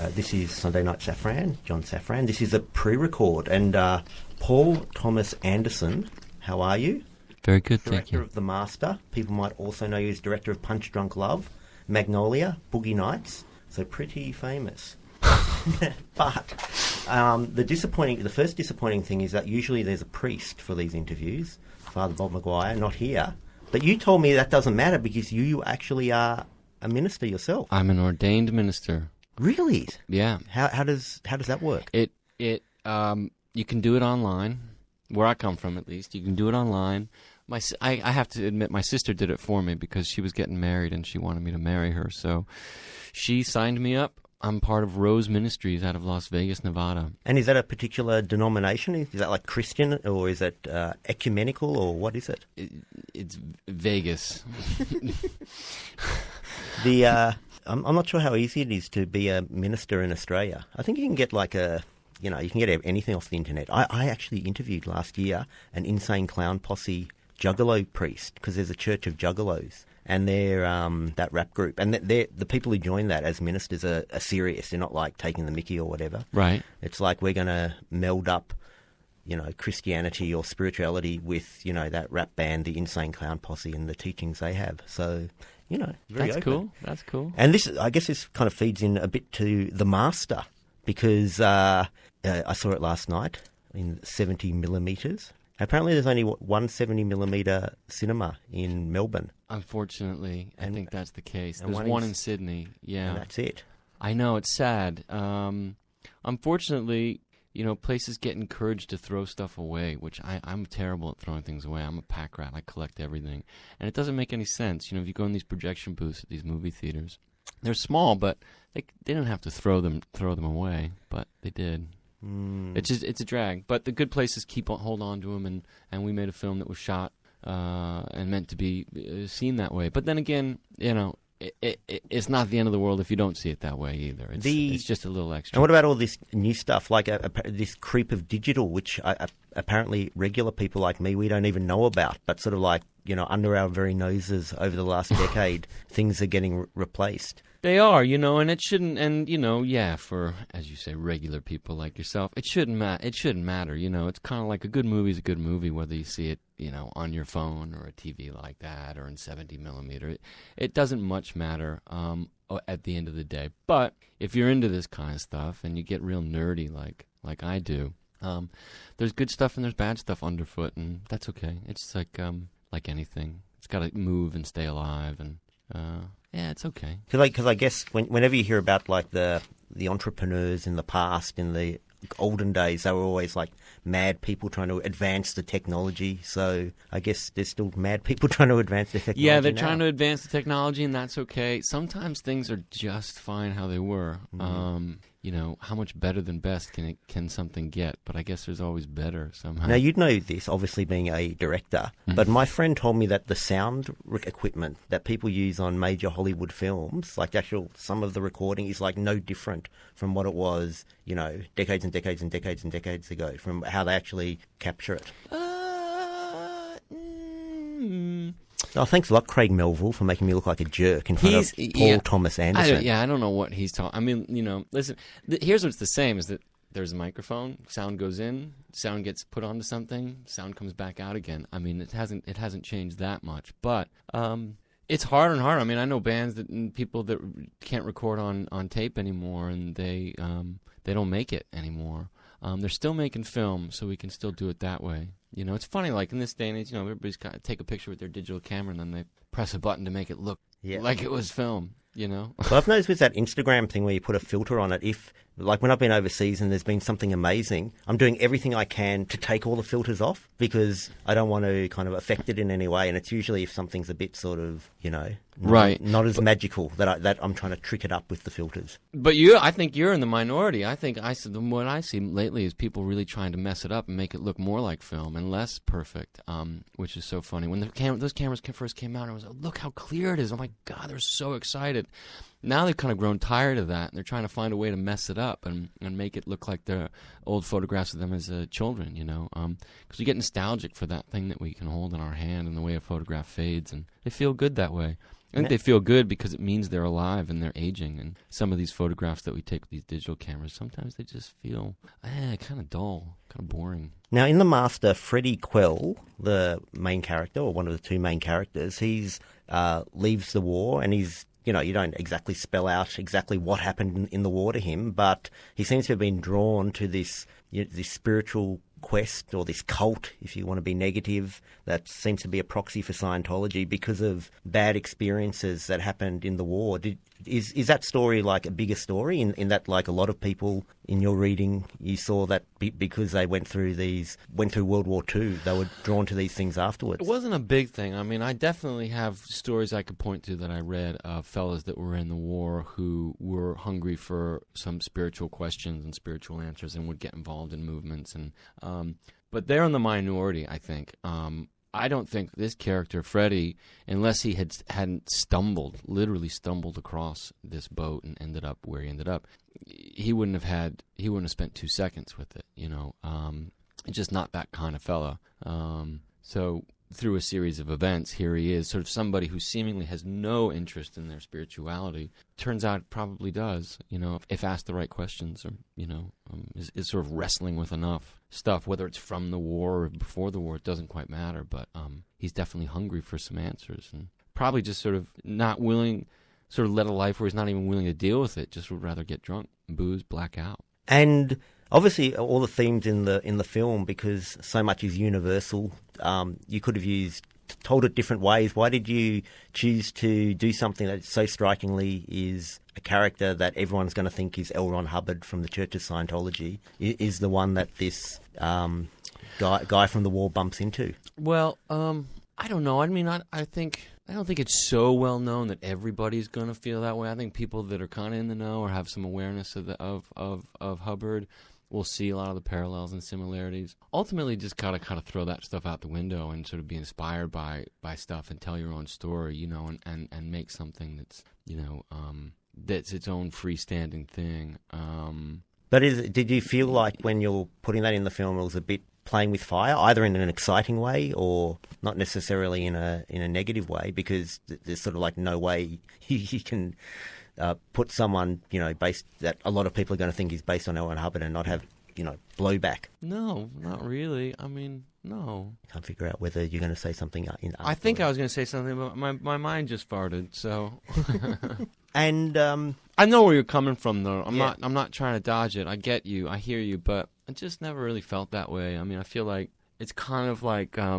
This is Sunday Night Safran, John Safran. This is a pre-record. And Paul Thomas Anderson, how are you? Very good, thank you. Director of The Master. People might also know you as director of Punch Drunk Love, Magnolia, Boogie Nights. So pretty famous. But the first disappointing thing is that usually there's a priest for these interviews, Father Bob Maguire, not here. But you told me that doesn't matter because you actually are a minister yourself. I'm an ordained minister. Really? Yeah. How does that work? You can do it online, where I come from at least. You can do it online. I have to admit, my sister did it for me because she was getting married and she wanted me to marry her. So she signed me up. I'm part of Rose Ministries out of Las Vegas, Nevada. And is that a particular denomination? Is that like Christian or is it ecumenical or what is it? It's Vegas. I'm not sure how easy it is to be a minister in Australia. I think you can get you can get anything off the internet. I actually interviewed last year an Insane Clown Posse Juggalo priest because there's a church of Juggalos. And they're that rap group, and the people who join that as ministers are serious. They're not like taking the mickey or whatever. Right. It's like we're going to meld up, Christianity or spirituality with, that rap band, the Insane Clown Posse, and the teachings they have. So, very That's open. cool. That's cool. And I guess this kind of feeds in a bit to The Master because I saw it last night in 70 millimetres. Apparently there's only one 70mm cinema in Melbourne. Unfortunately, I think that's the case. And There's one in Sydney, yeah. And that's it. I know, it's sad. Unfortunately, places get encouraged to throw stuff away, which I'm terrible at throwing things away. I'm a pack rat. I collect everything. And it doesn't make any sense. If you go in these projection booths at these movie theaters, they're small, but they didn't have to throw them away, but they did. It's a drag, but the good places hold on to them, and we made a film that was shot and meant to be seen that way. But then again, it's not the end of the world if you don't see it that way either. It's just a little extra. And what about all this new stuff, like this creep of digital, which apparently regular people like me, we don't even know about, but sort of like, under our very noses over the last decade, things are getting replaced. They are, and it shouldn't, and, for, as you say, regular people like yourself, it shouldn't matter, it's kind of like a good movie is a good movie, whether you see it, on your phone or a TV like that or in 70 millimeter. It doesn't much matter at the end of the day. But if you're into this kind of stuff and you get real nerdy like I do, there's good stuff and there's bad stuff underfoot, and that's okay. It's like anything. It's got to move and stay alive, and yeah, it's okay. Because I guess whenever you hear about like the entrepreneurs in the past, in the olden days, they were always like mad people trying to advance the technology. So I guess there's still mad people trying to advance the technology. Yeah, they're trying to advance the technology, and that's okay. Sometimes things are just fine how they were. How much better than best can something get? But I guess there's always better somehow. Now, you'd know this, obviously being a director, but my friend told me that the sound equipment that people use on major Hollywood films, like some of the recording is like no different from what it was, decades and decades and decades and decades ago, from how they actually capture it. Oh, thanks a lot, Craig Melville, for making me look like a jerk in front of Paul Thomas Anderson. I don't know what he's talking. I mean, listen, here's what's the same is that there's a microphone, sound goes in, sound gets put onto something, sound comes back out again. I mean, it hasn't changed that much, but it's harder and harder. I mean, I know bands and people that can't record on tape anymore, and they don't make it anymore. They're still making film, so we can still do it that way. It's funny, like in this day and age, everybody's got to take a picture with their digital camera and then they press a button to make it look like it was film, Well, I've noticed with that Instagram thing where you put a filter on it, when I've been overseas and there's been something amazing, I'm doing everything I can to take all the filters off because I don't want to kind of affect it in any way. And it's usually if something's a bit sort of, not as magical that I'm trying to trick it up with the filters. But I think you're in the minority. I think what I see lately is people really trying to mess it up and make it look more like film and less perfect, which is so funny. When those cameras first came out, I was like, look how clear it is. Oh my God, they're so excited. Now they've kind of grown tired of that, and they're trying to find a way to mess it up and make it look like they're old photographs of them as children, because we get nostalgic for that thing that we can hold in our hand and the way a photograph fades, and they feel good that way. I think they feel good because it means they're alive and they're aging. And some of these photographs that we take with these digital cameras, sometimes they just feel kind of dull, kind of boring. Now, in The Master, Freddie Quell, the main character, or one of the two main characters, he's leaves the war, and he's, you don't exactly spell out exactly what happened in the war to him, but he seems to have been drawn to this spiritual quest, or this cult, if you want to be negative, that seems to be a proxy for Scientology because of bad experiences that happened in the war. Is that story like a bigger story in that, like, a lot of people in your reading, you saw that because they went through World War II, they were drawn to these things afterwards? It wasn't a big thing. I mean, I definitely have stories I could point to that I read of fellas that were in the war who were hungry for some spiritual questions and spiritual answers and would get involved in movements. But they're in the minority, I think. I don't think this character, Freddie, unless he hadn't literally stumbled across this boat and ended up where he ended up, he wouldn't have spent 2 seconds with it, just not that kind of fella. So through a series of events, here he is, sort of somebody who seemingly has no interest in their spirituality. Turns out probably does, if asked the right questions, or, is sort of wrestling with enough stuff, whether it's from the war or before the war, it doesn't quite matter, but he's definitely hungry for some answers, and probably just sort of not willing, sort of led a life where he's not even willing to deal with it, just would rather get drunk, booze, black out. And obviously, all the themes in the film, because so much is universal, you could have told it different ways. Why did you choose to do something that so strikingly is a character that everyone's going to think is L. Ron Hubbard from the Church of Scientology, is the one that this guy from the war bumps into? Well, I don't know. I mean, I don't think it's so well known that everybody's going to feel that way. I think people that are kind of in the know or have some awareness of Hubbard will see a lot of the parallels and similarities. Ultimately, just kind of throw that stuff out the window and sort of be inspired by stuff and tell your own story, and make something that's, that's its own freestanding thing. But did you feel like when you're putting that in the film, it was a bit playing with fire, either in an exciting way or not necessarily in a negative way? Because there's sort of like no way you can put someone, based that a lot of people are going to think is based on L. Ron Hubbard and not have, blowback. No, not really. I mean, no. Can't figure out whether you're going to say something in. I think I was going to say something, but my mind just farted. So. And I know where you're coming from, though. I'm not trying to dodge it. I get you. I hear you, but I just never really felt that way. I mean, I feel like it's kind of like I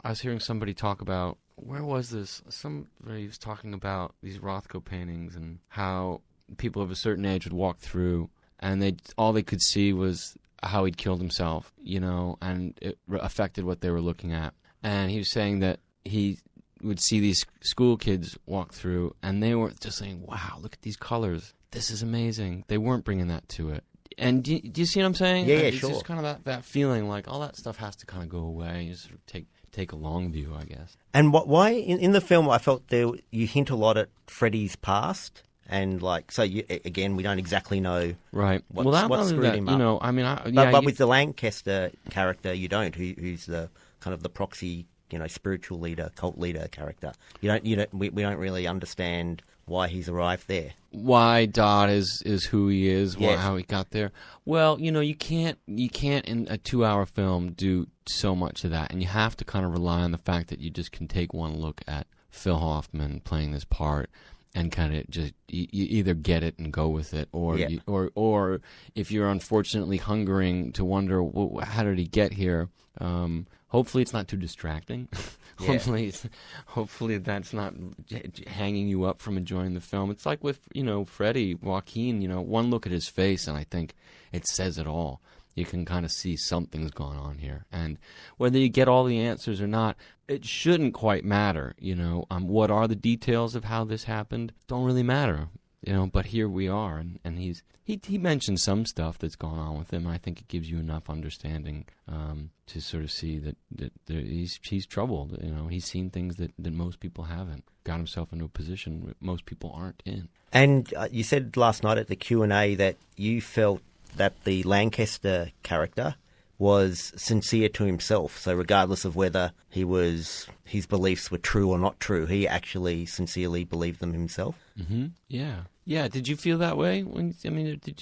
was hearing somebody talk about, where was this? Somebody was talking about these Rothko paintings and how people of a certain age would walk through, and all they could see was how he'd killed himself, and it affected what they were looking at. And he was saying that he would see these school kids walk through, and they were just saying, wow, look at these colors. This is amazing. They weren't bringing that to it. And do you see what I'm saying? Yeah, it's sure. It's just kind of that feeling like all that stuff has to kind of go away. You sort of take a long view, I guess. And why in the film I felt you hint a lot at Freddie's past, and again, we don't exactly know what screwed him up. But with the Lancaster character, you don't, who's the kind of the proxy, spiritual leader, cult leader character. We don't really understand why he's arrived there. Why Dot is who he is, how he got there. Well, you can't in a 2-hour film do so much of that, and you have to kind of rely on the fact that you just can take one look at Phil Hoffman playing this part and kind of just you either get it and go with it, or or if you're unfortunately hungering to wonder, well, how did he get here? Hopefully, it's not too distracting. Yeah. Hopefully that's not hanging you up from enjoying the film. It's like with Freddie, Joaquin. One look at his face, and I think it says it all. You can kind of see something's going on here, and whether you get all the answers or not, it shouldn't quite matter. What are the details of how this happened? Don't really matter. But here we are, and he mentioned some stuff that's gone on with him. I think it gives you enough understanding to sort of see that he's troubled. He's seen things that most people haven't. Got himself into a position that most people aren't in. And you said last night at the Q&A that you felt that the Lancaster character was sincere to himself. So regardless of whether his beliefs were true or not true, he actually sincerely believed them himself. Mm-hmm. Yeah. Yeah. Did you feel that way? Did you?